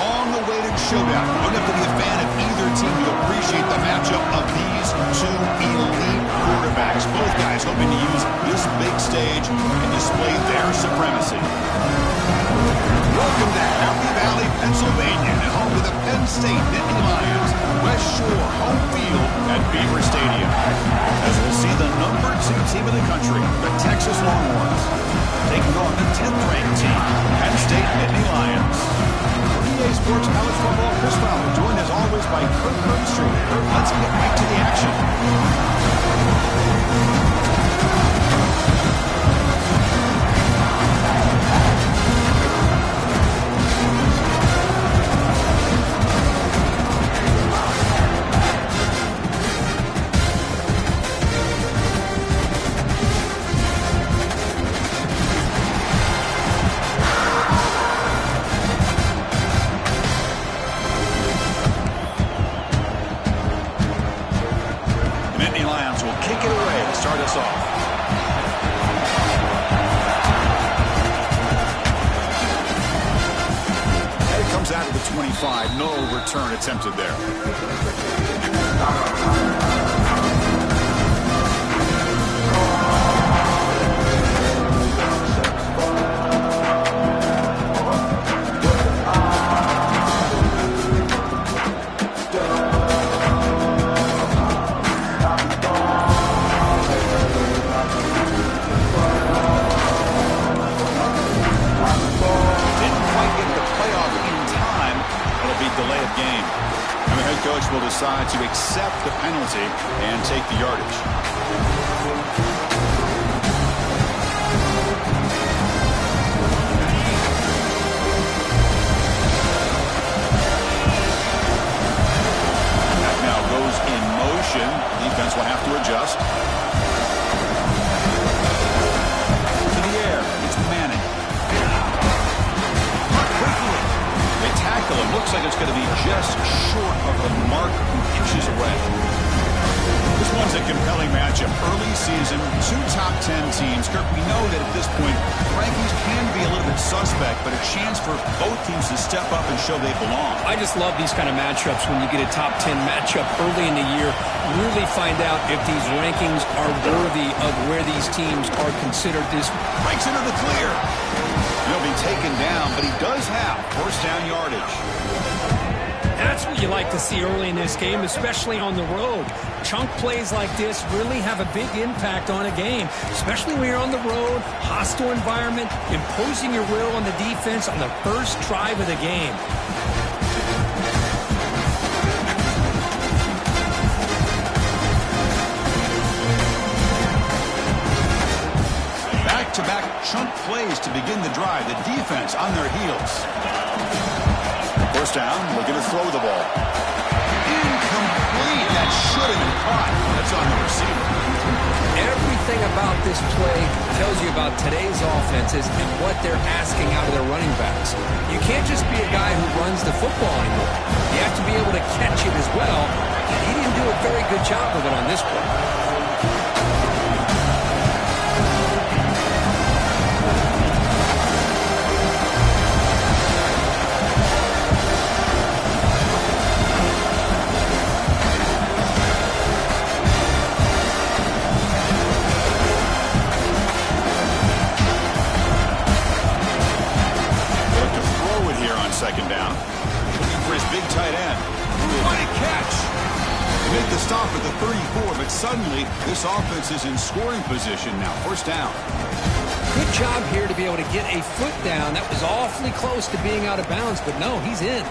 long-awaited showdown. You don't have to be a fan of either team to appreciate the matchup of these two elite quarterbacks. Both guys hoping to use this big stage and display their supremacy. Welcome to Happy Valley, Pennsylvania, and home to the Penn State Nittany Lions. West Shore home field at Beaver Stadium. As we'll see the #2 team in the country, the Texas Longhorns, taking on the 10th-ranked team, Penn State Nittany Lions. EA Sports College Football, Chris Fowler, joined as always by Kirk Herbstreit. Kirk, let's get back to the action. Out of the 25, no return attempted there. Delay of game. And the head coach will decide to accept the penalty and take the yardage. That now goes in motion. Defense will have to adjust. To the air. It's Manning. Tackle him. Looks like it's going to be just short of the mark, 2 inches away. This one's a compelling matchup. Early season, 2 top 10 teams. Kirk, we know that at this point, rankings can be a little bit suspect, but a chance for both teams to step up and show they belong. I just love these kind of matchups when you get a top 10 matchup early in the year. Really find out if these rankings are worthy of where these teams are considered. This breaks into the clear. He'll be taken down, but he does have first down yardage. That's what you like to see early in this game, especially on the road. Chunk plays like this really have a big impact on a game, especially when you're on the road, hostile environment, imposing your will on the defense on the first drive of the game. Back-to-back chunk plays to begin the drive. The defense on their heels. First down, looking to throw the ball. Incomplete. That should have been caught. That's on the receiver. Everything about this play tells you about today's offenses and what they're asking out of their running backs. You can't just be a guy who runs the football anymore. You have to be able to catch it as well. And he didn't do a very good job of it on this play. Second down. Looking for his big tight end. What a catch! They make the stop at the 34, but suddenly this offense is in scoring position now. First down. Good job here to be able to get a foot down. That was awfully close to being out of bounds, but no, he's in.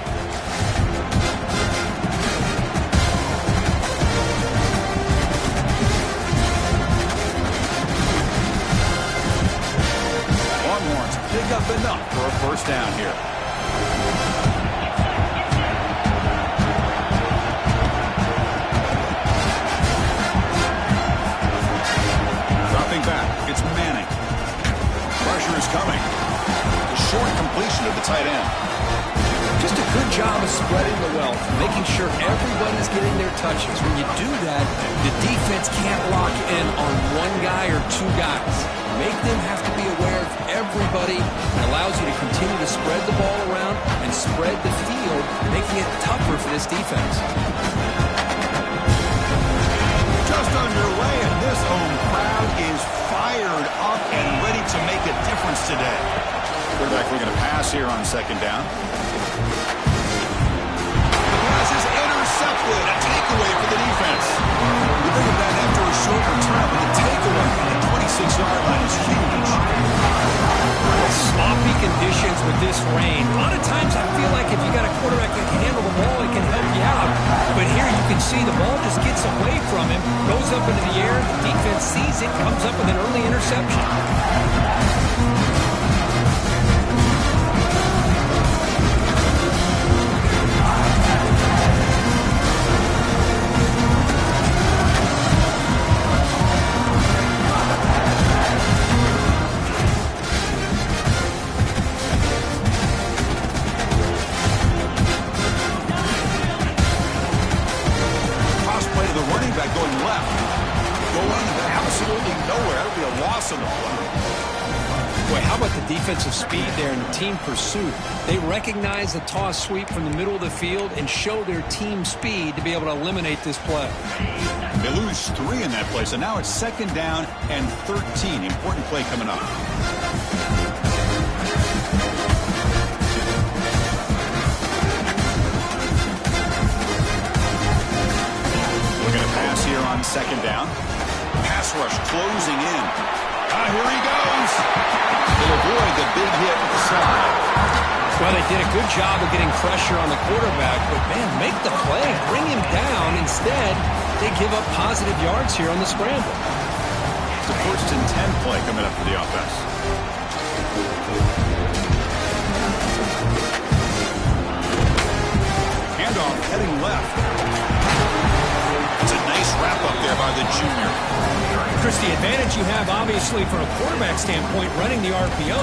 Longhorns pick up enough for a first down here. Back. It's Manning. Pressure is coming. A short completion of the tight end. Just a good job of spreading the wealth, making sure everybody's getting their touches. When you do that, the defense can't lock in on one guy or 2 guys. Make them have to be aware of everybody. It allows you to continue to spread the ball around and spread the field, making it tougher for this defense. Just underway, and this home crowd is fired up and ready to make a difference today. Quarterback looking to pass here on second down. The pass is intercepted. A takeaway for the defense. We bring it back after a short return, but the takeaway on the 26-yard line is huge. Sloppy conditions with this rain. A lot of times I feel like if you got a quarterback that can handle the ball, it can help you out. But here you can see the ball just gets away from him, goes up into the air, the defense sees it, comes up with an early interception. Going left. Going absolutely nowhere. That would be a loss on the play. Boy, how about the defensive speed there and the team pursuit? They recognize the toss sweep from the middle of the field and show their team speed to be able to eliminate this play. They lose 3 in that play, so now it's second down and 13. Important play coming up. Pass here on second down. Pass rush closing in. Here he goes. They'll avoid the big hit at the side. Well, they did a good job of getting pressure on the quarterback, but, man, make the play. Bring him down. Instead, they give up positive yards here on the scramble. It's a 1st and 10 play coming up for the offense. Handoff heading left. It's a nice wrap-up there by the junior. Chris, the advantage you have, obviously, from a quarterback standpoint, running the RPO,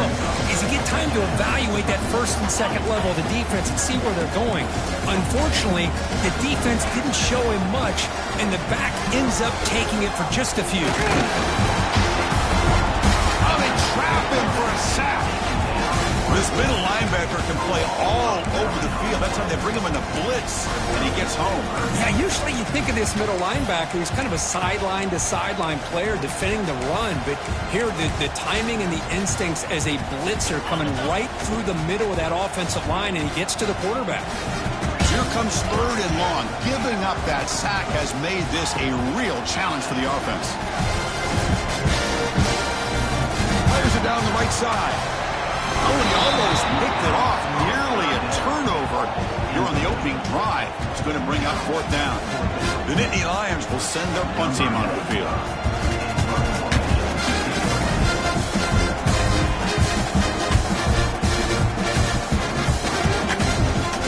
is you get time to evaluate that first and second level of the defense and see where they're going. Unfortunately, the defense didn't show him much, and the back ends up taking it for just a few. Oh, they trap him for a sack. This middle linebacker can play all over the field. That's how they bring him in the blitz, and he gets home. Yeah, usually you think of this middle linebacker as kind of a sideline-to-sideline player defending the run, but here the timing and the instincts as a blitzer coming right through the middle of that offensive line, and he gets to the quarterback. Here comes 3rd and long. Giving up that sack has made this a real challenge for the offense. Fires it down the right side. Oh, he almost picked it off. Nearly a turnover here on the opening drive. It's going to bring up 4th down. The Nittany Lions will send their punt team onto the field.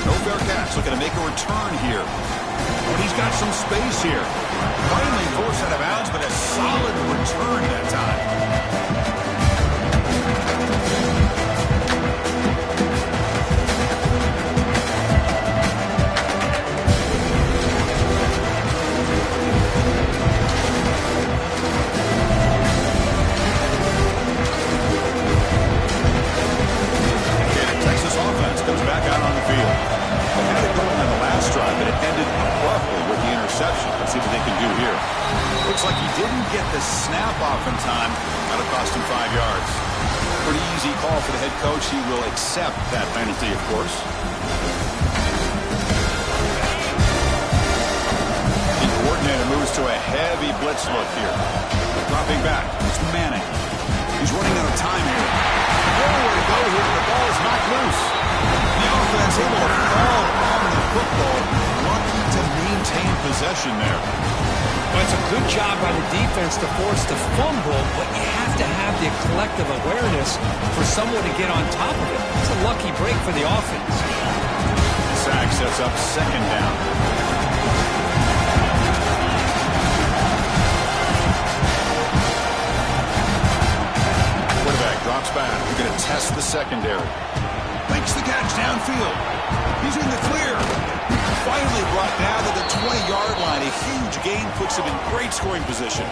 No fair catch. Looking to make a return here. And he's got some space here. Finally forced out of bounds, but a solid return that time. Looks like he didn't get the snap off in time. That'll cost him 5 yards. Pretty easy call for the head coach. He will accept that penalty, of course. The coordinator moves to a heavy blitz look here. Dropping back. It's Manning. He's running out of time here. Nowhere to go here. The ball is knocked loose. The offense able to fall on the football. Lucky to maintain possession there. Well, it's a good job by the defense to force the fumble, but you have to have the collective awareness for someone to get on top of it. It's a lucky break for the offense. The sack sets up second down. Quarterback drops back. You're going to test the secondary. Makes the catch downfield. He's in the clear. Finally brought down to the 20-yard line. A huge gain puts him in great scoring position.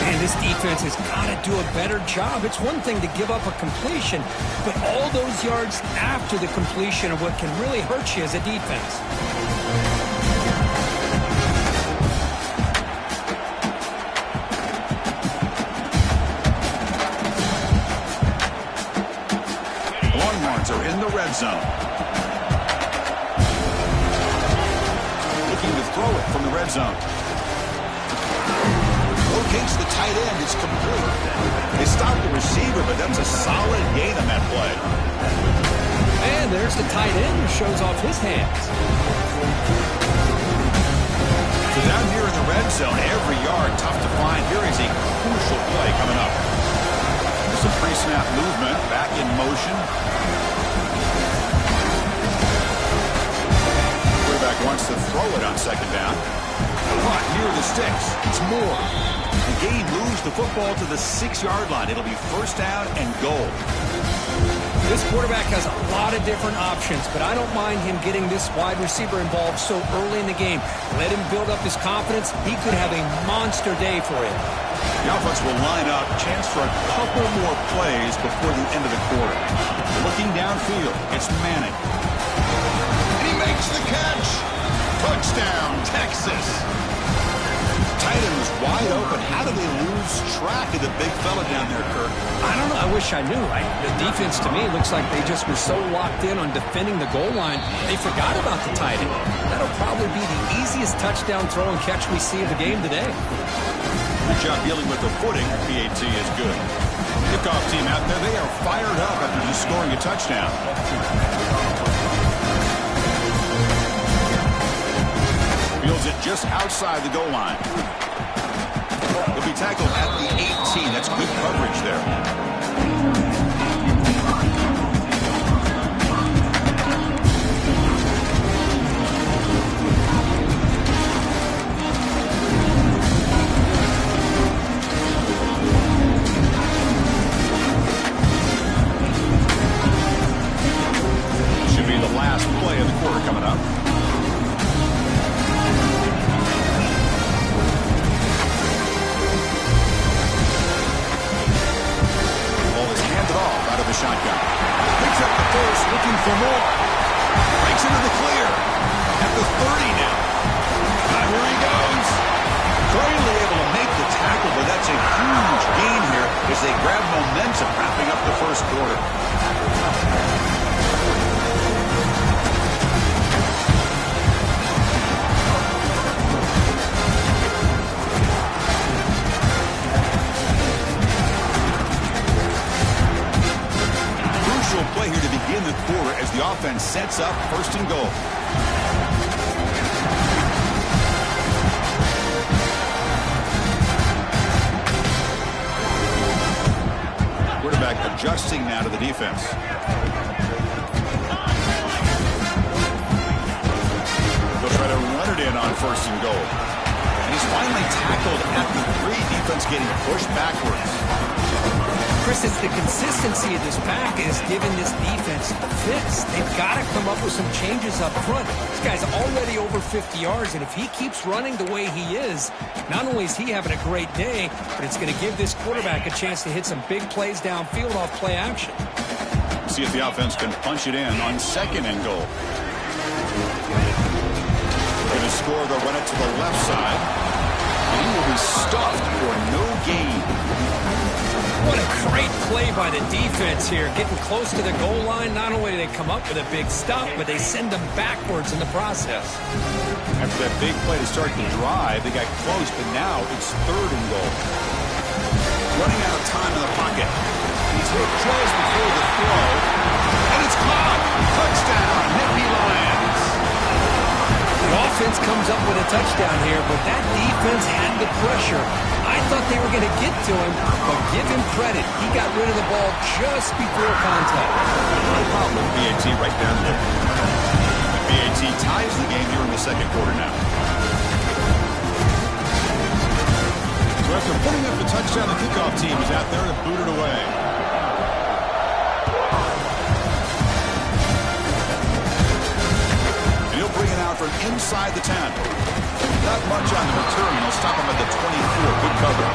Man, this defense has got to do a better job. It's one thing to give up a completion, but all those yards after the completion are what can really hurt you as a defense. Longhorns are in the red zone. Looking to throw it from the red zone. Locates the tight end. It's complete. They stopped the receiver, but that's a solid gain on that play. And there's the tight end who shows off his hands. So down here in the red zone, every yard tough to find. Here is a crucial play coming up. Some pre-snap movement, back in motion. Quarterback wants to throw it on second down. Caught near the sticks. It's Moore. The gain moves the football to the 6-yard line. It'll be first down and goal. This quarterback has a lot of different options, but I don't mind him getting this wide receiver involved so early in the game. Let him build up his confidence. He could have a monster day for him. The offense will line up. Chance for a couple more plays before the end of the quarter. Looking downfield, it's Manning. And he makes the catch. Touchdown, Texas. Tight end was wide open. How do they lose track of the big fella down there, Kirk? I don't know. I wish I knew. The defense, to me, looks like they just were so locked in on defending the goal line, they forgot about the tight end. That'll probably be the easiest touchdown throw and catch we see of the game today. Good job dealing with the footing. PAT is good. Kickoff team out there, they are fired up after just scoring a touchdown. Fields it just outside the goal line. He'll be tackled at the 18. That's good coverage there. Should be the last play of the quarter coming up. The shotgun. Picks up the first, looking for more. Breaks into the clear. At the 30 now. Here he goes. Currently able to make the tackle, but that's a huge gain here as they grab momentum wrapping up the first quarter. Play here to begin the quarter as the offense sets up first and goal. Quarterback adjusting now to the defense. They'll try to run it in on first and goal. And he's finally tackled at the 3. Defense getting pushed backwards. Chris, it's the consistency of this pack is giving this defense fits. They've got to come up with some changes up front. This guy's already over 50 yards, and if he keeps running the way he is, not only is he having a great day, but it's going to give this quarterback a chance to hit some big plays downfield off play action. See if the offense can punch it in on second and goal. Going to score, they'll run it to the left side. And he will be stuffed for no gain. What a great play by the defense here. Getting close to the goal line, not only do they come up with a big stop, but they send them backwards in the process. After that big play to start the drive, they got close, but now it's third and goal. Running out of time in the pocket. He's hit close before the throw, and it's caught. Touchdown, Nittany Lions. The offense comes up with a touchdown here, but that defense had the pressure. I thought they were going to get to him, but give him credit. He got rid of the ball just before contact. No problem. BAT right down there. BAT ties the game here in the second quarter now. So after putting up the touchdown, the kickoff team is out there to boot it away. And he'll bring it out from inside the 10. Not much on the return. He'll stop him at the 24. Good cover.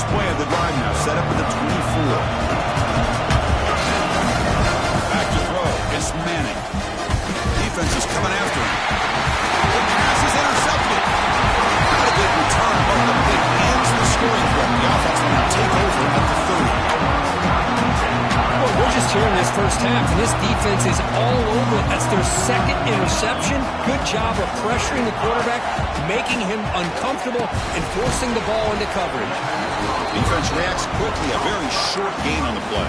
First play of the drive now, set up at the 24. Back to throw. It's Manning. Defense is coming after him. The pass is intercepted. Not a good return, but the pick ends the scoring threat. The offense will now take over at the 30. Well, we're just here in this first half, and this defense is all over it. That's their second interception. Good job of pressuring the quarterback, making him uncomfortable, and forcing the ball into coverage. Defense reacts quickly. A very short gain on the play.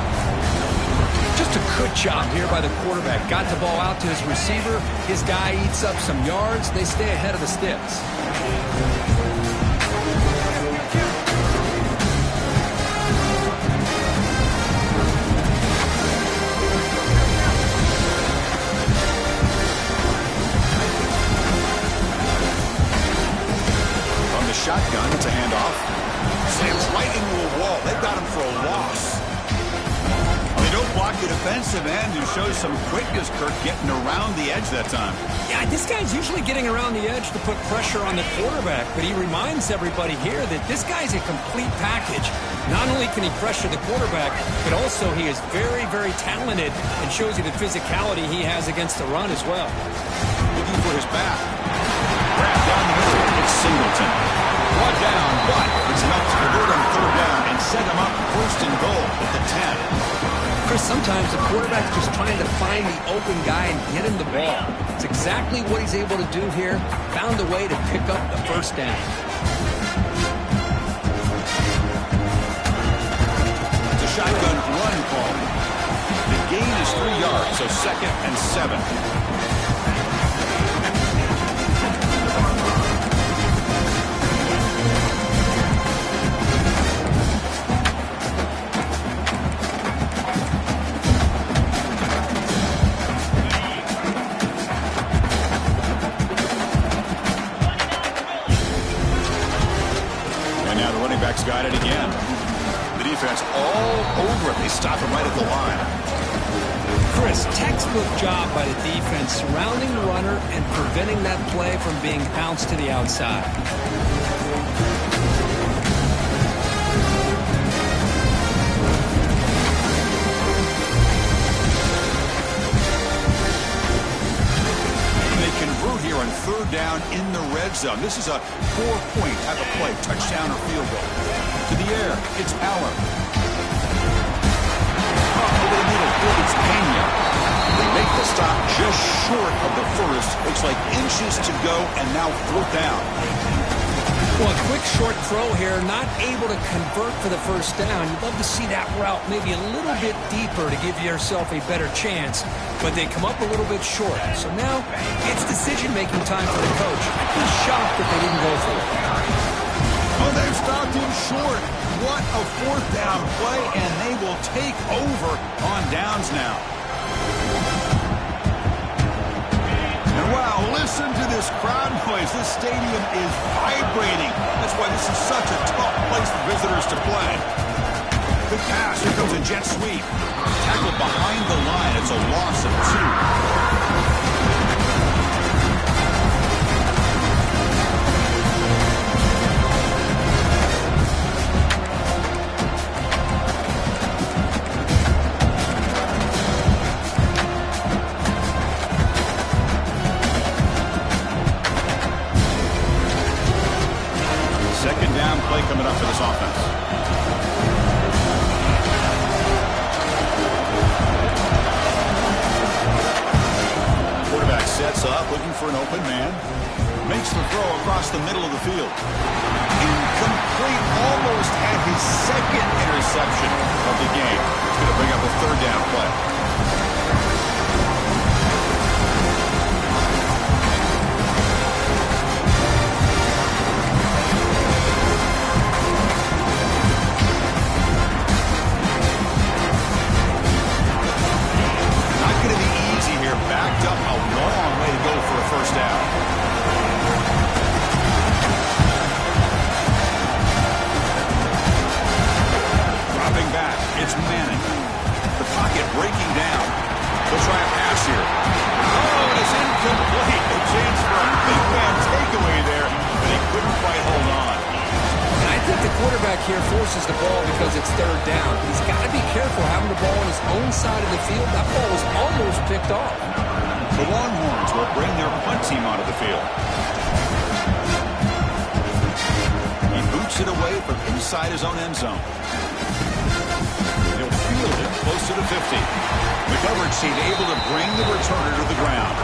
Just a good job here by the quarterback. Got the ball out to his receiver. His guy eats up some yards. They stay ahead of the sticks. From the shotgun, it's a handoff. Slams right into a wall. They've got him for a loss. Don't block the defensive end who shows some quickness, Kirk, getting around the edge that time. Yeah, this guy's usually getting around the edge to put pressure on the quarterback, but he reminds everybody here that this guy's a complete package. Not only can he pressure the quarterback, but also he is very, very talented and shows you the physicality he has against the run as well. Looking for his back. Grab down the middle. It's Singleton. Brought down, but it's enough to convert on third down and set him up first and goal at the 10. Chris, sometimes the quarterback's just trying to find the open guy and get him the ball. It's exactly what he's able to do here. Found a way to pick up the first down. It's a shotgun run call. The gain is 3 yards, so 2nd and 7. Got it again. The defense all over it. They stop him right at the line. Chris, textbook job by the defense surrounding the runner and preventing that play from being bounced to the outside. Convert here on third down in the red zone. This is a 4-point type of play, touchdown or field goal. To the air, it's Allen. Over the middle, it's Pena. They make the stop just short of the first. Looks like inches to go, and now 4th down. Well, a quick short throw here, not able to convert for the first down. You'd love to see that route maybe a little bit deeper to give yourself a better chance, but they come up a little bit short. So now it's decision-making time for the coach. I'd be shocked if they didn't go for it. Oh, they've stopped him short. What a 4th down play, and they will take over on downs now. And wow, listen to this crowd noise. This stadium is vibrating. That's why this is such a tough place for visitors to play. Good pass. Here comes a jet sweep. Tackled behind the line. It's a loss of 2. Second down play coming up for this offense. Quarterback sets up, looking for an open man. Makes the throw across the middle of the field. Incomplete, almost had his 2nd interception of the game. It's going to bring up a 3rd down play. Backed up a long way to go for a first down. Dropping back, it's Manning. The pocket breaking down. They'll try a pass here. Oh, it's incomplete. A chance for a big man takeaway there, but he couldn't quite hold on. And I think the quarterback here forces the ball because it's third down. He's got to be careful having the ball on his own side of the field. That ball was almost picked off. The Longhorns will bring their punt team onto the field. He boots it away from inside his own end zone. He'll field it close to the 50. The coverage team able to bring the returner to the ground.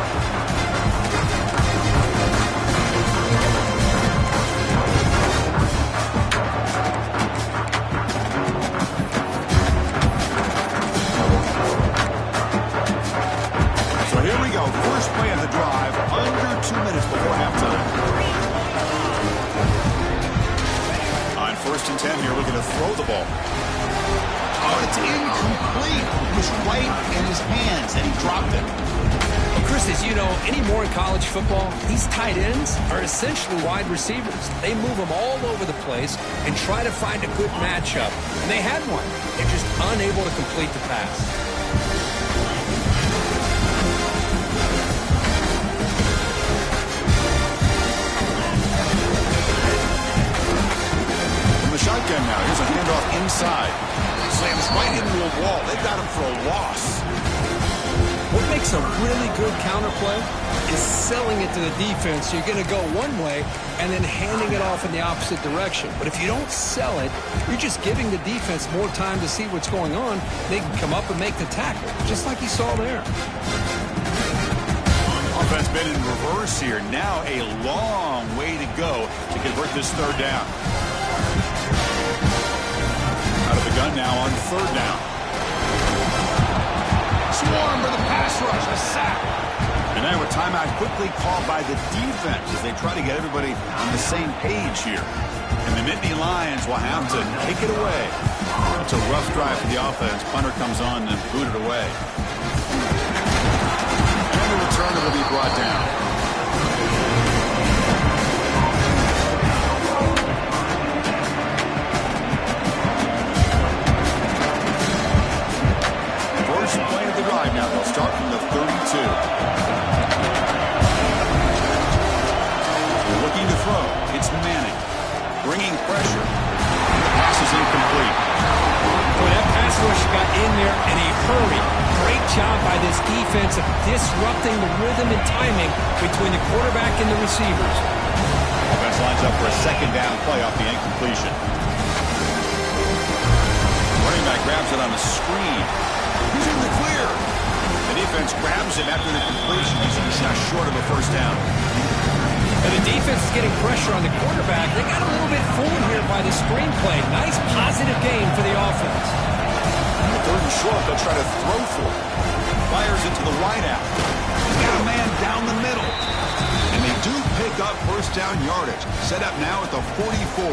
So here we go. First play of the drive, under 2 minutes before halftime. On 1st and 10 here, looking to throw the ball. Oh, it's incomplete. It was right in his hands, and he dropped it. Well, Chris, as you know, anymore in college football, these tight ends are essentially wide receivers. They move them all over the place and try to find a good matchup. And they had one. They're just unable to complete the pass. Shotgun now. Here's a handoff inside. Slams right into a wall. They've got him for a loss. What makes a really good counterplay is selling it to the defense. You're going to go one way and then handing it off in the opposite direction. But if you don't sell it, you're just giving the defense more time to see what's going on. They can come up and make the tackle, just like you saw there. Offense been in reverse here. Now a long way to go to convert this third down. Out of the gun now on third down. Swarm for the pass rush, a sack. And now a timeout quickly called by the defense as they try to get everybody on the same page here. And the Nittany Lions will have to kick it away. It's a rough drive for the offense. Punter comes on and booted away. And the returner will be brought down. Now they'll start from the 32. Looking to throw. It's Manning. Bringing pressure. The pass is incomplete. Well, that pass rush got in there in a hurry. Great job by this defense of disrupting the rhythm and timing between the quarterback and the receivers. Offense lines up for a second down play off the incompletion. Running back grabs it on the screen. He's in the clear. The defense grabs him after the completion. He's just short of a first down. And the defense is getting pressure on the quarterback. They got a little bit fooled here by the screenplay. Nice positive gain for the offense. On the 3rd and short, they'll try to throw for it. Fires it to the wideout. He's got a man down the middle. And they do pick up first down yardage. Set up now at the 44.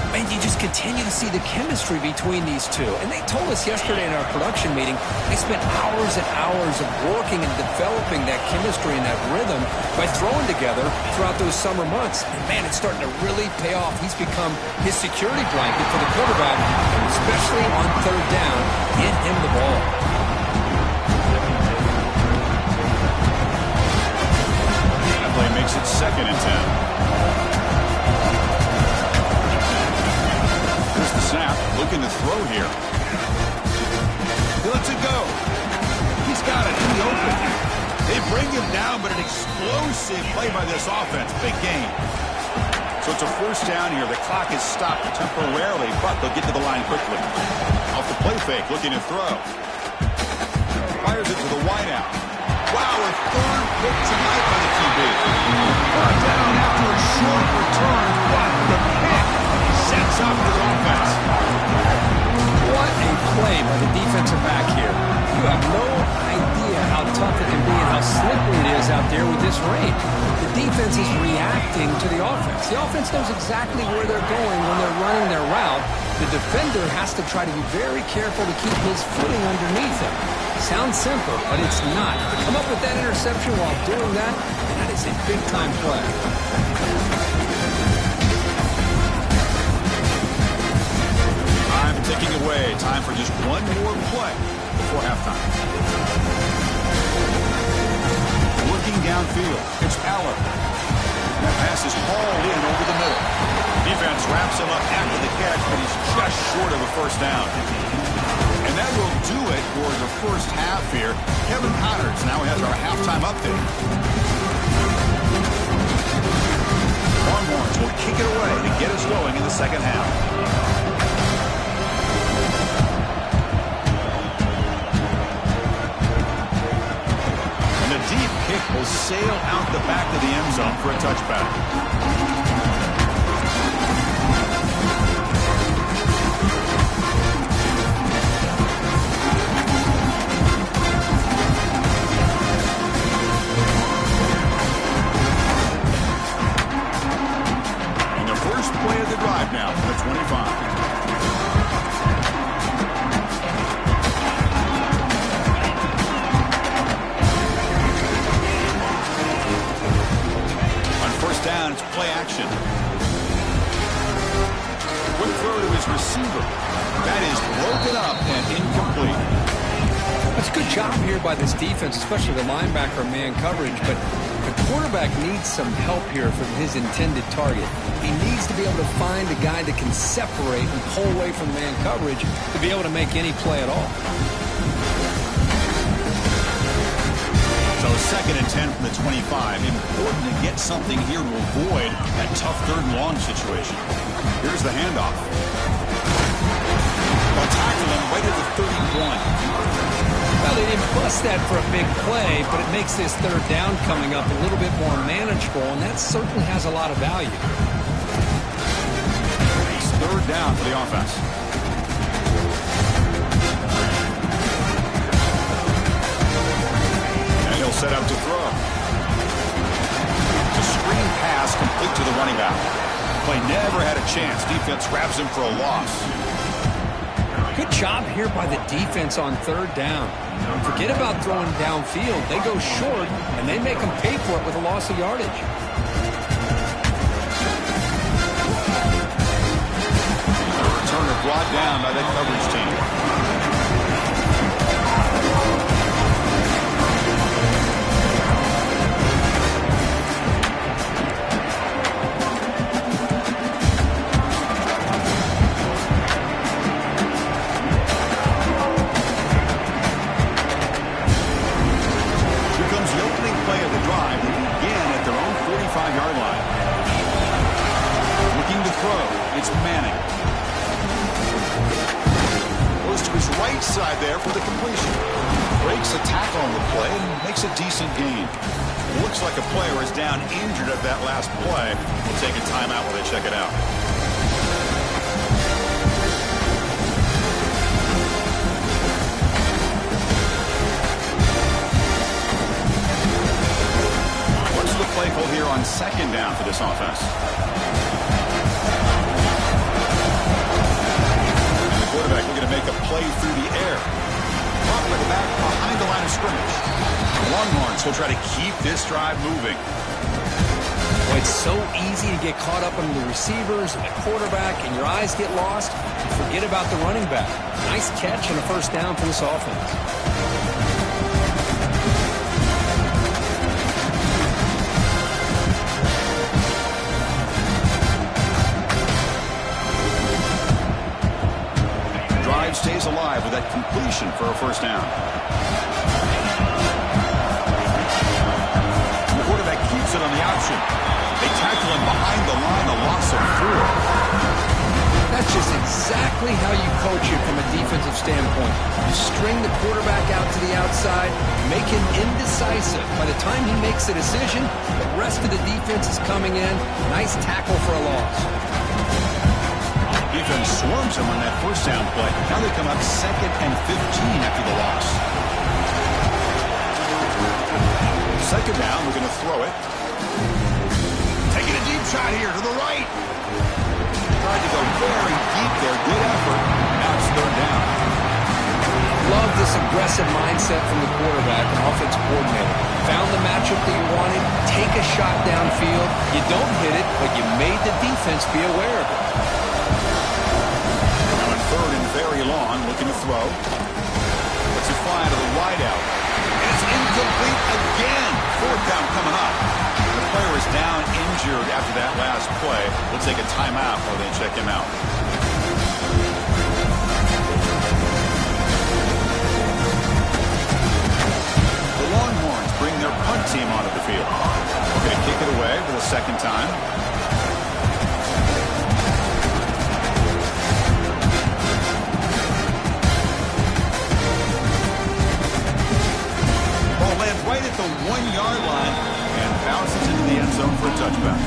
And you just continue to see the chemistry between these two. And they told us yesterday in our production meeting, they spent hours and hours of working and developing that chemistry and that rhythm by throwing together throughout those summer months. And, man, it's starting to really pay off. He's become his security blanket for the quarterback, and especially on third down, get him the ball. That play makes it 2nd and 10. Snap, looking to throw here. He lets it go. He's got it in the open. They bring him down, but an explosive play by this offense. Big game. So it's a first down here. The clock is stopped temporarily, but they'll get to the line quickly. Off the play fake, looking to throw. Fires it to the wideout. Wow, a 3rd pick tonight by the QB. Brought down after a short return, but the pick sets up his offense. What a play by the defensive back here. You have no idea how tough it can be and how slippery it is out there with this rain. The defense is reacting to the offense. The offense knows exactly where they're going when they're running their route. The defender has to try to be very careful to keep his footing underneath him. Sounds simple, but it's not. To come up with that interception while doing that, that is a big-time play. Ticking away. Time for just one more play before halftime. Looking downfield. It's Aller. That pass is hauled in over the middle. Defense wraps him up after the catch. first down. And that will do it for the first half here. Kevin Connors now has our halftime update. Longhorns will kick it away to get us going in the second half. And the deep kick will sail out the back of the end zone for a touchback. Play of the drive now from the 25. On first down, it's play action. Quick throw to his receiver. That is broken up and incomplete. That's a good job here by this defense, especially the linebacker man coverage, but the quarterback needs some help here from his intended target. He needs to be able to find a guy that can separate and pull away from man coverage to be able to make any play at all. So 2nd and 10 from the 25. Important to get something here to avoid that tough 3rd and long situation. Here's the handoff. They'll tackle him right at the 31. Well, they didn't bust that for a big play, but it makes this 3rd down coming up a little bit more manageable, and that certainly has a lot of value. It's 3rd down for the offense. And he'll set up to throw. The screen pass complete to the running back. Play never had a chance. Defense grabs him for a loss. Good job here by the defense on 3rd down. Forget about throwing downfield. They go short, and they make them pay for it with a loss of yardage. The returner brought down by the coverage team. It's Manning. Goes to his right side there for the completion. Breaks a tackle on the play and makes a decent gain. Looks like a player is down injured at that last play. We'll take a timeout while they check it out. What's the play call here on 2nd down for this offense? Quarterback looking to make a play through the air. Up with the back behind the line of scrimmage. The Longhorns will try to keep this drive moving. Well, it's so easy to get caught up under the receivers and the quarterback, and your eyes get lost. You forget about the running back. Nice catch and a 1st down for this offense. Stays alive with that completion for a 1st down. The quarterback keeps it on the option. They tackle him behind the line, a loss of 4. That's just exactly how you coach it from a defensive standpoint. You string the quarterback out to the outside, make him indecisive. By the time he makes a decision, the rest of the defense is coming in. Nice tackle for a loss. Defense swarms him on that 1st down play. Now they come up 2nd and 15 after the loss. 2nd down, we're going to throw it. Taking a deep shot here to the right. Tried to go very deep there. Good effort. Now it's 3rd down. Love this aggressive mindset from the quarterback and offensive coordinator. Found the matchup that you wanted. Take a shot downfield. You don't hit it, but you made the defense be aware of it. 3rd and very long, looking to throw. Let's it fly to the wideout. And it's incomplete again. 4th down coming up. The player is down injured after that last play. We'll take a timeout while they check him out. a second time. Ball lands right at the 1-yard line and bounces into the end zone for a touchback.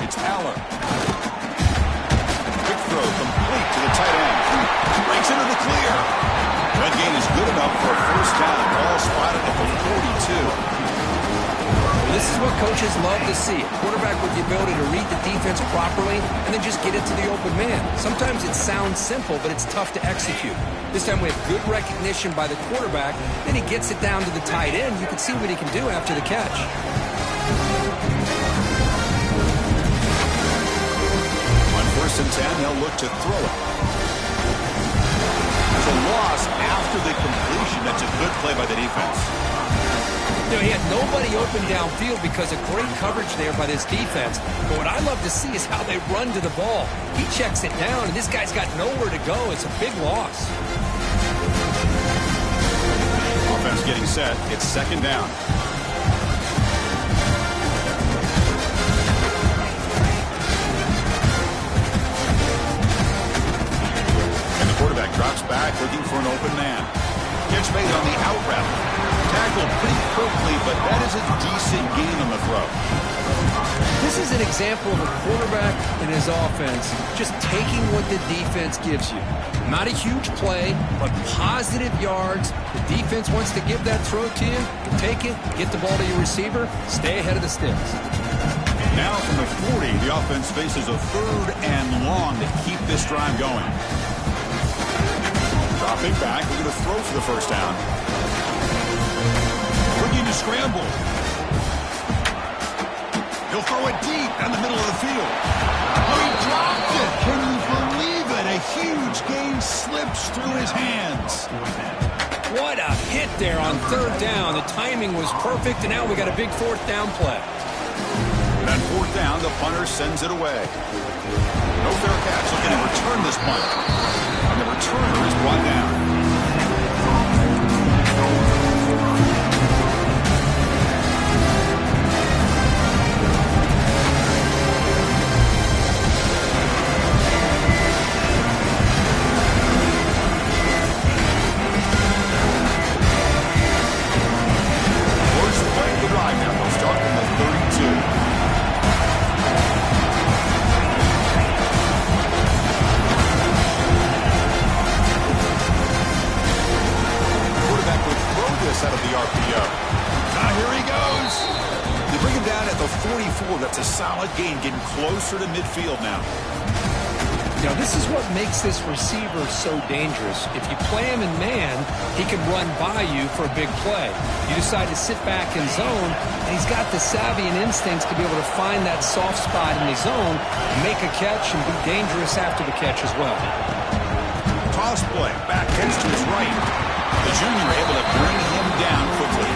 It's Aller. Quick throw complete to the tight end. Breaks into the clear. That gain is good enough for a first down. Ball spotted at the 42. This is what coaches love to see. A quarterback with the ability to read the defense properly and then just get it to the open man. Sometimes it sounds simple, but it's tough to execute. This time we have good recognition by the quarterback. Then he gets it down to the tight end. You can see what he can do after the catch. First and 10, they'll look to throw it. There's a loss after the completion. That's a good play by the defense. You know, he had nobody open downfield because of great coverage there by this defense. But what I love to see is how they run to the ball. He checks it down, and this guy's got nowhere to go. It's a big loss. Offense getting set. It's second down. Quarterback drops back, looking for an open man. Catch made on the out route. Tackled pretty quickly, but that is a decent gain on the throw. This is an example of a quarterback and his offense just taking what the defense gives you. Not a huge play, but positive yards. The defense wants to give that throw to you. You take it, get the ball to your receiver, stay ahead of the sticks. Now from the 40, the offense faces a 3rd and long to keep this drive going. Dropping back, we're going to throw for the first down. Looking to scramble. He'll throw it deep down the middle of the field. Oh, he dropped it. Can you believe it? A huge gain slips through his hands. What a hit there on 3rd down. The timing was perfect, and now we got a big 4th down play. And on 4th down, the punter sends it away. No fair catch. Looking to return this punt. And the returner is brought down. First play of the drive now. They'll start from the 32. Out of the RPO. Now here he goes. They bring him down at the 44. That's a solid gain, getting closer to midfield now. You know, this is what makes this receiver so dangerous. If you play him in man, he can run by you for a big play. You decide to sit back in zone, and he's got the savvy and instincts to be able to find that soft spot in the zone, make a catch, and be dangerous after the catch as well. Toss play. Back heads to his right. The junior able to bring him down quickly.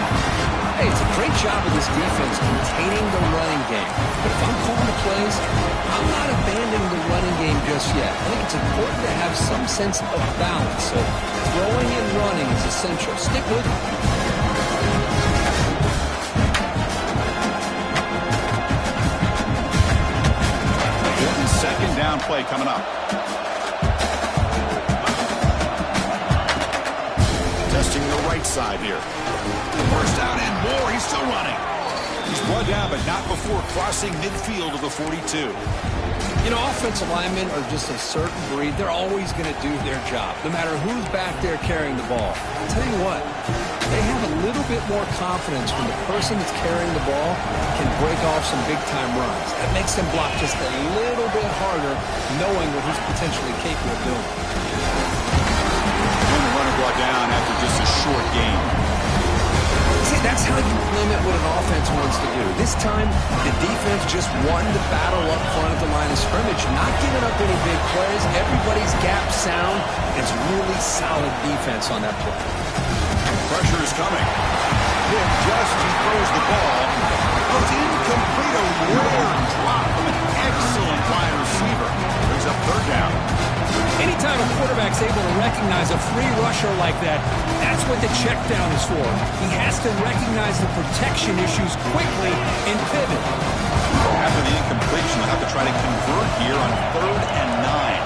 Hey, it's a great job of this defense containing the running game. But if I'm calling the plays, I'm not abandoning the running game just yet. I think it's important to have some sense of balance. So throwing and running is essential. Stick with it. Second down play coming up. Testing the right side here. First down and more. He's still running. He's brought down, but not before crossing midfield of the 42. You know, offensive linemen are just a certain breed. They're always going to do their job, no matter who's back there carrying the ball. I'll tell you what, they have a little bit more confidence when the person that's carrying the ball can break off some big-time runs. That makes them block just a little bit harder, knowing what he's potentially capable of doing. And the runner brought down after just a short game. See, that's how you limit what an offense wants to do. This time, the defense just won the battle up front at the line of scrimmage, not giving up any big plays. Everybody's gap sound. It's really solid defense on that play. Pressure is coming. Pick just as he throws the ball. Goes incomplete. A rare drop from an excellent wide receiver. Brings up third down. Anytime a quarterback's able to recognize a free rusher like that, that's what the check down is for. He has to recognize the protection issues quickly and pivot. After the incompletion, they'll have to try to convert here on 3rd and 9.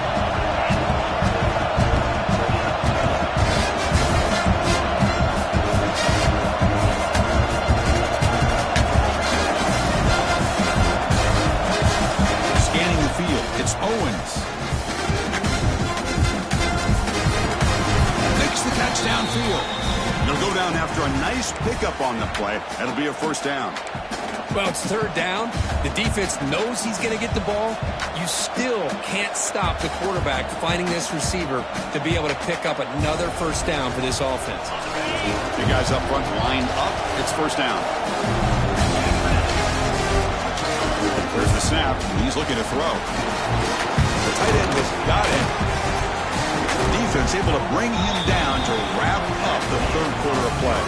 It's Owens. Makes the catch downfield. They'll go down after a nice pickup on the play. That'll be a first down. Well, it's third down. The defense knows he's going to get the ball. You still can't stop the quarterback finding this receiver to be able to pick up another first down for this offense. The guys up front lined up. It's first down. There's the snap. He's looking to throw. The tight end has got it. Defense able to bring him down to wrap up the third quarter of play.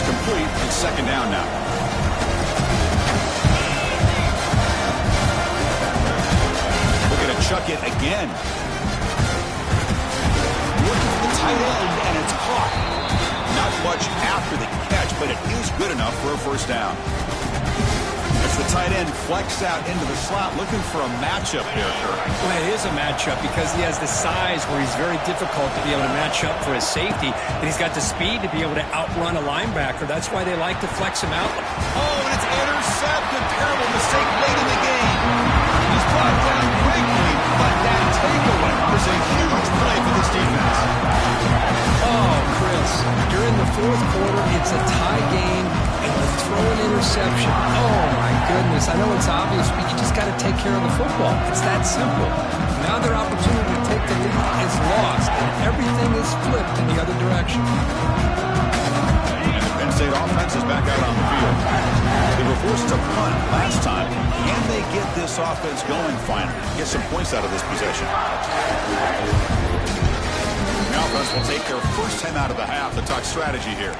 Complete. It's second down now. We're going to chuck it again. Looking for the tight end, and it's caught. Not much after the catch, but it is good enough for a first down. As the tight end flexed out into the slot, looking for a matchup here, Kirk. Well, it is a matchup because he has the size where he's very difficult to be able to match up for his safety, and he's got the speed to be able to outrun a linebacker. That's why they like to flex him out. Oh, and it's intercepted. Terrible mistake late in the game. He's brought down quickly, but that takeaway is a huge play for this defense. Oh, Chris, you're in the fourth quarter. It's a tie game, and you throw an interception. Oh, my goodness. I know it's obvious, but you just got to take care of the football. It's that simple. Now their opportunity to take the lead is lost, and everything is flipped in the other direction. And the Penn State offense is back out on the field. They were forced to punt last time. Can they get this offense going finally? Get some points out of this possession. The offense will take their first time out of the half to talk strategy here.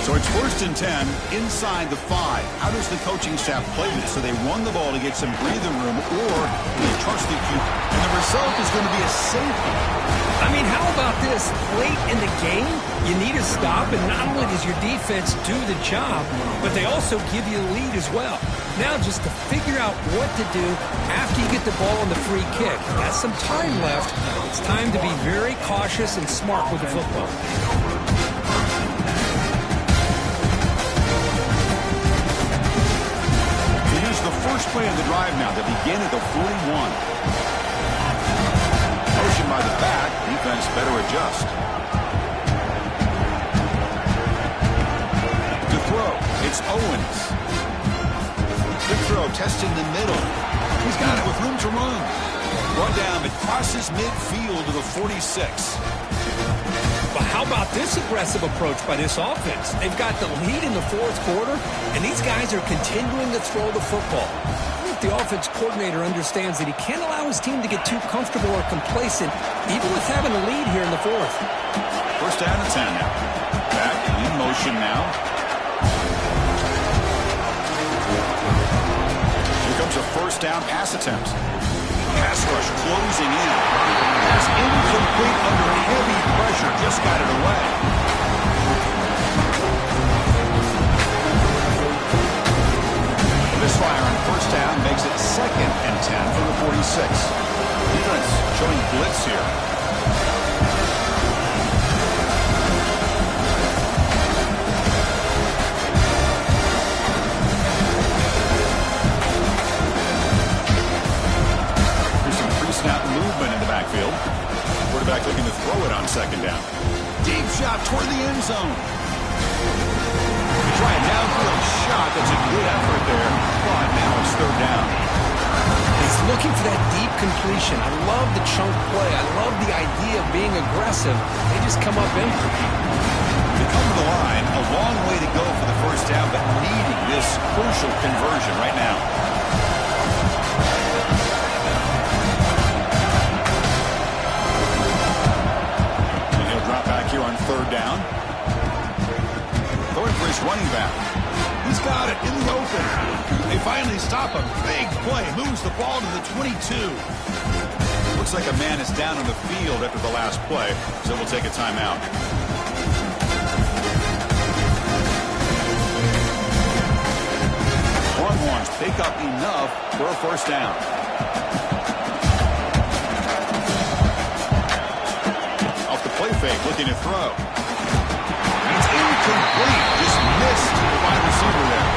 So it's 1st and 10 inside the 5. How does the coaching staff play this? So they run the ball to get some breathing room, or they trust the QB, and the result is going to be a safety. I mean, how about this? Late in the game, you need a stop, and not only does your defense do the job, but they also give you the lead as well. Now just to figure out what to do after you get the ball on the free kick. Got some time left. It's time to be very cautious and smart with the football. First play of the drive now. They begin at the 41. Motion by the back. Defense better adjust. To throw. It's Owens. Good throw. Testing the middle. He's got it with room to run. Run down. It crosses midfield to the 46. But how about this aggressive approach by this offense? They've got the lead in the fourth quarter, and these guys are continuing to throw the football. I think the offense coordinator understands that he can't allow his team to get too comfortable or complacent, even with having a lead here in the fourth. First down and 10 now. Back in motion now. Here comes a first down pass attempt. Pass rush closing in. Pass incomplete under heavy pressure. Just got it away. Misfire on first down makes it 2nd and 10 from the 46. 6. Defense showing blitz here. Here's some pre-snap movement in the backfield. Quarterback looking to throw it on 2nd down. Deep shot toward the end zone. Try a downfield shot. That's a good effort there. But now it's 3rd down. He's looking for that deep completion. I love the chunk play. I love the idea of being aggressive. They just come up empty. They come to the line. A long way to go for the 1st down, but needing this crucial conversion right now. And he'll drop back here on 3rd down. Going for his running back. He's got it in the open. They finally stop him. Big play. Moves the ball to the 22. Looks like a man is down on the field after the last play, so we'll take a timeout. Longhorns pick up enough for a 1st down. Off the play fake, looking to throw. It's incomplete. Just missed the wide receiver there.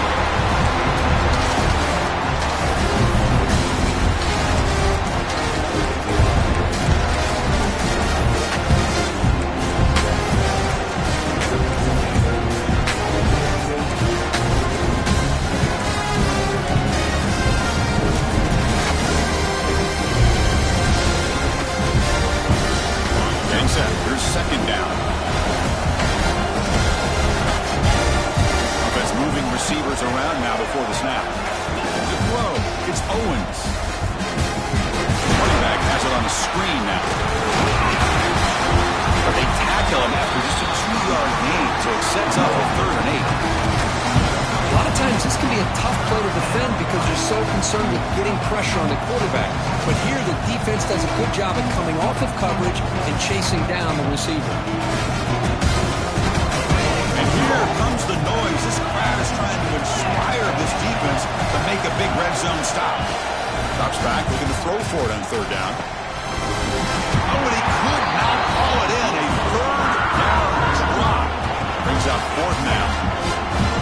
Game set. Here's 2nd down. Moving receivers around now before the snap. The throw. It's Owens. Running back has it on the screen now. But they tackle him after just a 2-yard gain, so it sets up a 3rd and 8. A lot of times this can be a tough play to defend because you're so concerned with getting pressure on the quarterback. But here the defense does a good job at coming off of coverage and chasing down the receiver. Here comes the noise. This crowd is trying to inspire this defense to make a big red zone stop. Drops back, looking to throw for it on 3rd down. Oh, and he could not call it in. A 3rd down drop. Brings up 4th now.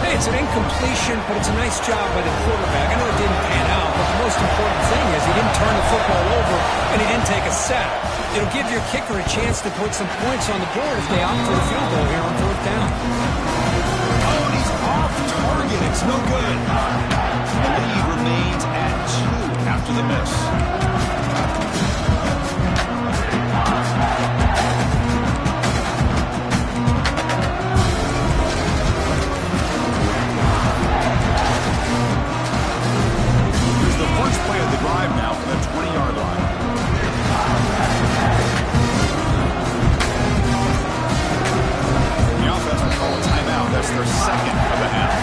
Hey, it's an incompletion, but it's a nice job by the quarterback. I know it didn't pan out, but the most important thing is he didn't turn the football over and he didn't take a sack. It'll give your kicker a chance to put some points on the board if they opt for the field goal here on 4th down. Oh, and he's off target. It's no good. The lead remains at 2 after the miss. Here's the first play of the drive now from the 20-yard line. The offense will call a timeout. That's their 2nd of the half.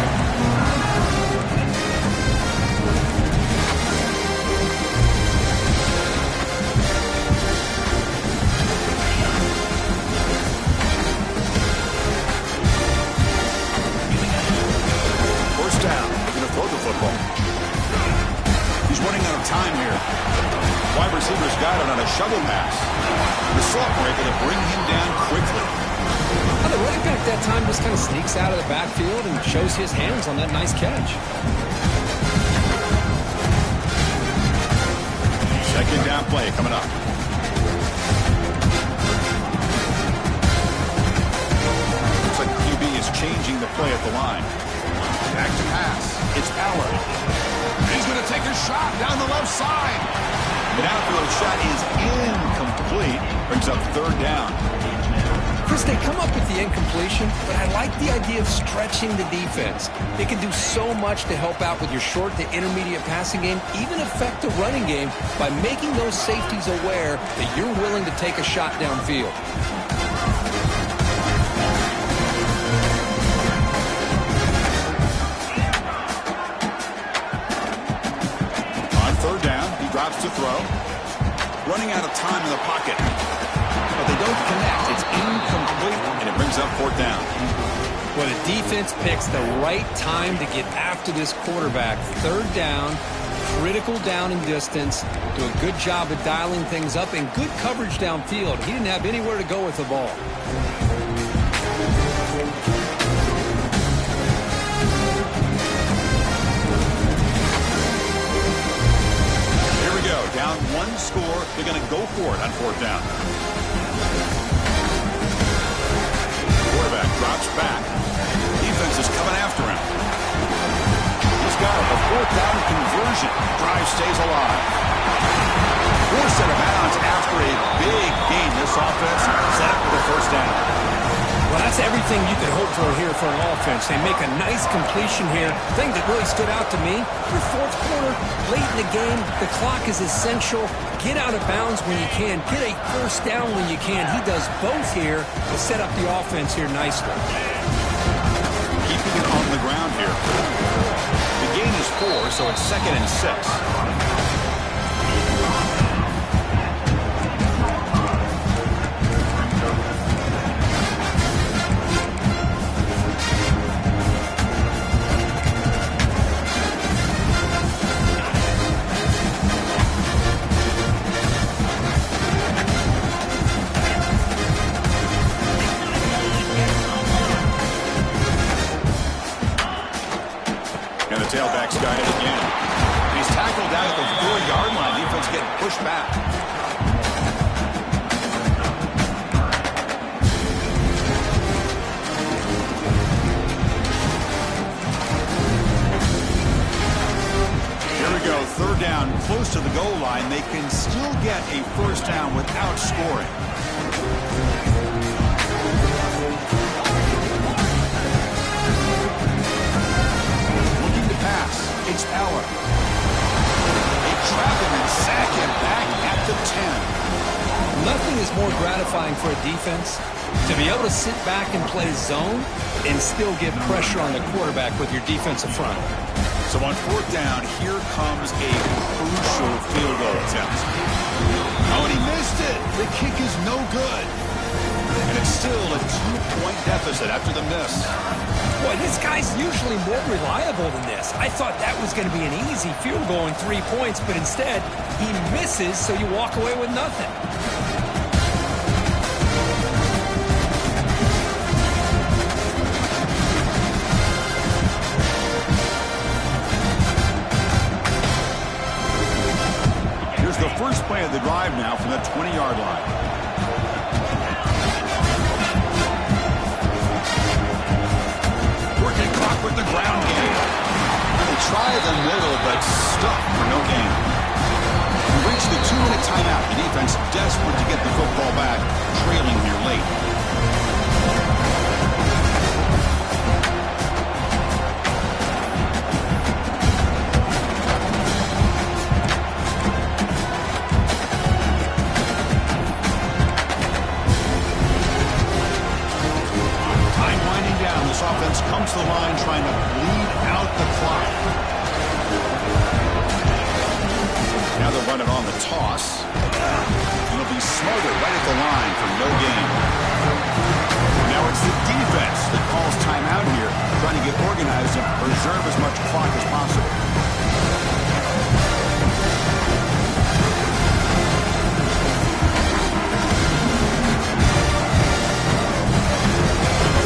Wide receivers got it on a shovel pass. The sophomore able to bring him down quickly. Well, the running back that time just kind of sneaks out of the backfield and shows his hands on that nice catch. Second down play coming up. Looks like QB is changing the play at the line. Back to pass. It's Allen. He's going to take a shot down the left side. The outfield shot is incomplete. Brings up third down. Chris, they come up with the incompletion, but I like the idea of stretching the defense. They can do so much to help out with your short to intermediate passing game, even affect the running game by making those safeties aware that you're willing to take a shot downfield. On third down, he drops to throw. Running out of time in the pocket. But they don't connect. It's incomplete, and it brings up fourth down. Well, the defense picks the right time to get after this quarterback. Third down, critical down and distance, do a good job of dialing things up, and good coverage downfield. He didn't have anywhere to go with the ball. Here we go. Down one score. They're going to go for it on fourth down. Quarterback drops back. Defense is coming after him. He's got a fourth down conversion. Drive stays alive. Forced out of bounds after a big gain. This offense set up with a first down. Well, that's everything you could hope for here for an offense. They make a nice completion here. Thing that really stood out to me, your fourth quarter, late in the game, the clock is essential. Get out of bounds when you can. Get a first down when you can. He does both here to set up the offense here nicely. Keeping it on the ground here. The gain is 4, so it's 2nd and 6. Tailback's got it again. He's tackled down at the 4-yard line. Defense getting pushed back. Here we go. 3rd down, close to the goal line. They can still get a first down without scoring. It's Eller. They trap him and sack him back at the 10. Nothing is more gratifying for a defense to be able to sit back and play zone and still get pressure on the quarterback with your defensive front. So on 4th down, here comes a crucial field goal attempt. Oh, and he missed it. The kick is no good. And it's still a 2-point deficit after the miss. Boy, this guy's usually more reliable than this. I thought that was going to be an easy field goal in 3 points, but instead, he misses, so you walk away with nothing. Here's the first play of the drive now from the 20-yard line. With the ground game. They try the middle, but stuck for no gain. We reach the 2-minute timeout. The defense desperate to get the football back, trailing here late. This offense comes to the line trying to bleed out the clock. Now they're running on the toss. It'll be Smothered right at the line for no gain. Now it's the defense that calls timeout here, trying to get organized and preserve as much clock as possible.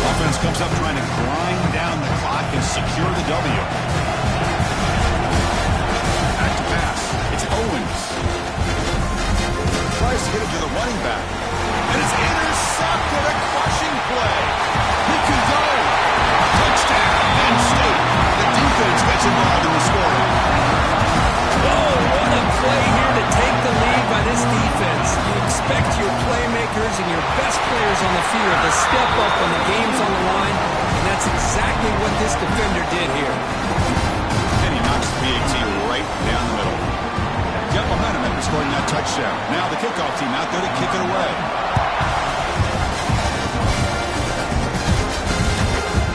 Offense comes up trying to grind down the clock and secure the W. Back to pass. It's Owens. Tries to get it to the running back. And it's intercepted. A crushing play. He can go. Touchdown, Penn State. The defense gets involved in the scoring. Oh, what a play here to take the lead by this defense. You expect your playmakers and your best players on the field to step up when the game's on the line, and that's exactly what this defender did here. And he knocks the PAT right down the middle. Got momentum after scoring that touchdown. Now the kickoff team out there to kick it away.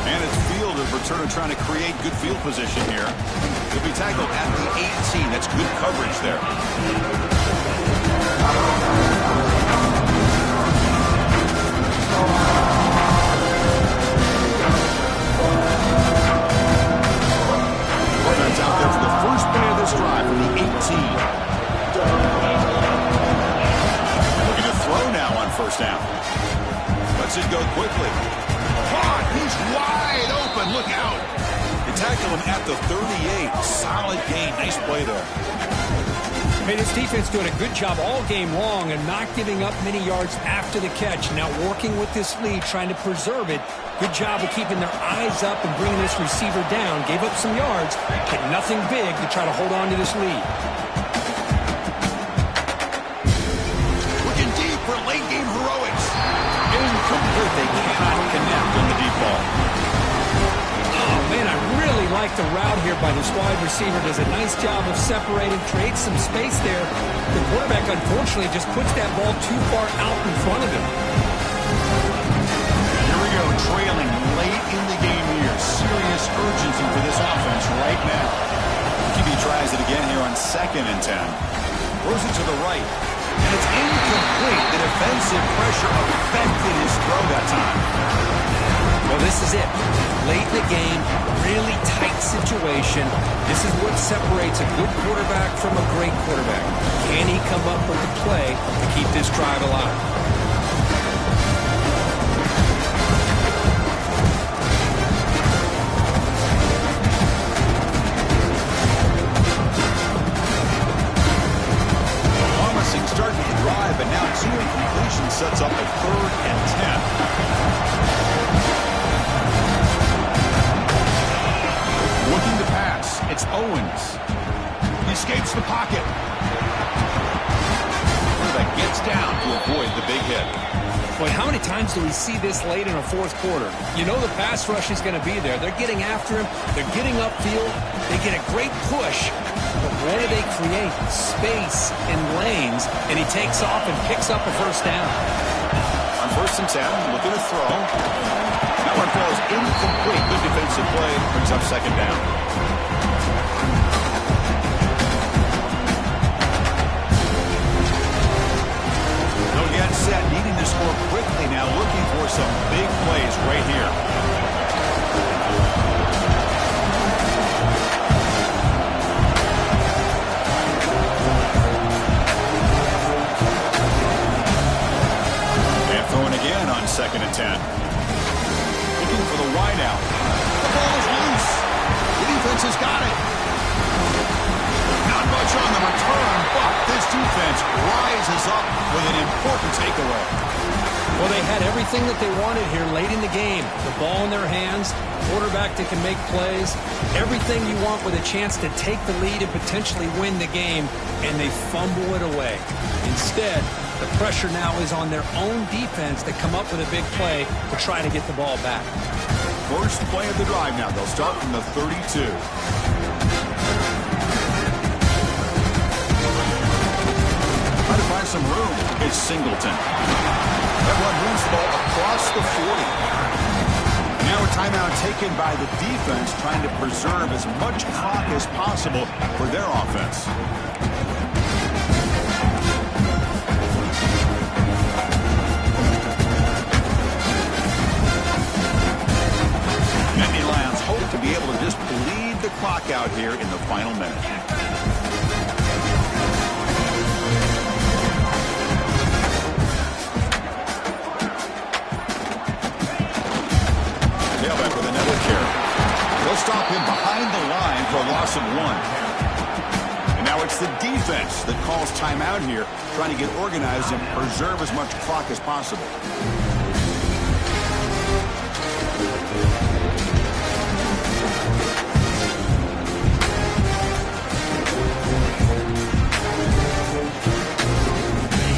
And it's field of returner trying to create good field position here. He'll be tackled at the 18. That's good coverage there. Offense out there for the first play of this drive from the first down. Lets it go quickly. Caught. He's wide open. Look out. They tackle him at the 38. Solid gain. Nice play there. Hey, this defense doing a good job all game long and not giving up many yards after the catch. Now working with this lead, trying to preserve it. Good job of keeping their eyes up and bringing this receiver down. Gave up some yards, but nothing big to try to hold on to this lead. Looking deep for late game heroics. Incomplete. They cannot connect on the deep ball. Oh, man, I really like the route here by this wide receiver. Does a nice job of separating, creates some space there. The quarterback, unfortunately, just puts that ball too far out in front of him. Here we go, trailing late in the game here. Serious urgency for this offense right now. QB tries it again here on 2nd and 10. Throws it to the right. And it's incomplete. The defensive pressure affected his throw that time. Well, this is it. Late in the game, really tight situation. This is what separates a good quarterback from a great quarterback. Can he come up with the play to keep this drive alive? Promising start to the drive, but now 2 incompletions sets up a 3rd and 10. Looking to pass. It's Owens. He escapes the pocket. Quarterback gets down to avoid the big hit. Boy, how many times do we see this late in a 4th quarter? You know the pass rush is going to be there. They're getting after him. They're getting upfield. They get a great push. But what do they create? Space and lanes. And he takes off and picks up a 1st down. On 1st and 10, looking to throw. That one falls incomplete. Good defensive play. Brings up 2nd down. They'll get set, needing to score quickly now, looking for some big plays right here. And throwing again on 2nd and 10. Looking for the wideout. The ball is loose. The defense has got it. Not much on the return, but this defense rises up with an important takeaway. Well, they had everything that they wanted here late in the game. The ball in their hands, quarterback that can make plays, everything you want with a chance to take the lead and potentially win the game, and they fumble it away. Instead, the pressure now is on their own defense to come up with a big play to try to get the ball back. First play of the drive now. They'll start from the 32. Trying to find some room is Singleton. That one moves the ball across the 40. Now a timeout taken by the defense, trying to preserve as much clock as possible for their offense. Nittany Lions hope to be able to just bleed the clock out here in the final minute. Tailback with another carry. They'll stop him behind the line for a loss of 1. And now it's the defense that calls timeout here, trying to get organized and preserve as much clock as possible.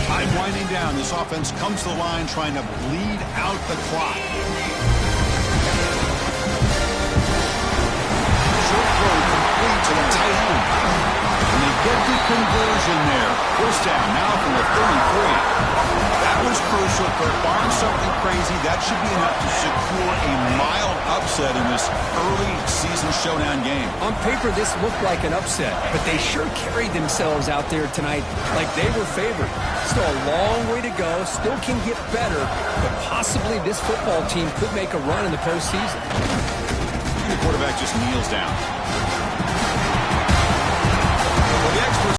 Time winding down. This offense comes to the line trying to bleed out the clock. Short throw complete to the tight end. And they get the conversion there. First down now from the 33. That was crucial. For barring something crazy, that should be enough to secure a mild upset in this early season showdown game. On paper, this looked like an upset, but they sure carried themselves out there tonight like they were favored. Still a long way to go, still can get better, but possibly this football team could make a run in the postseason. The quarterback just kneels down. Well, the experts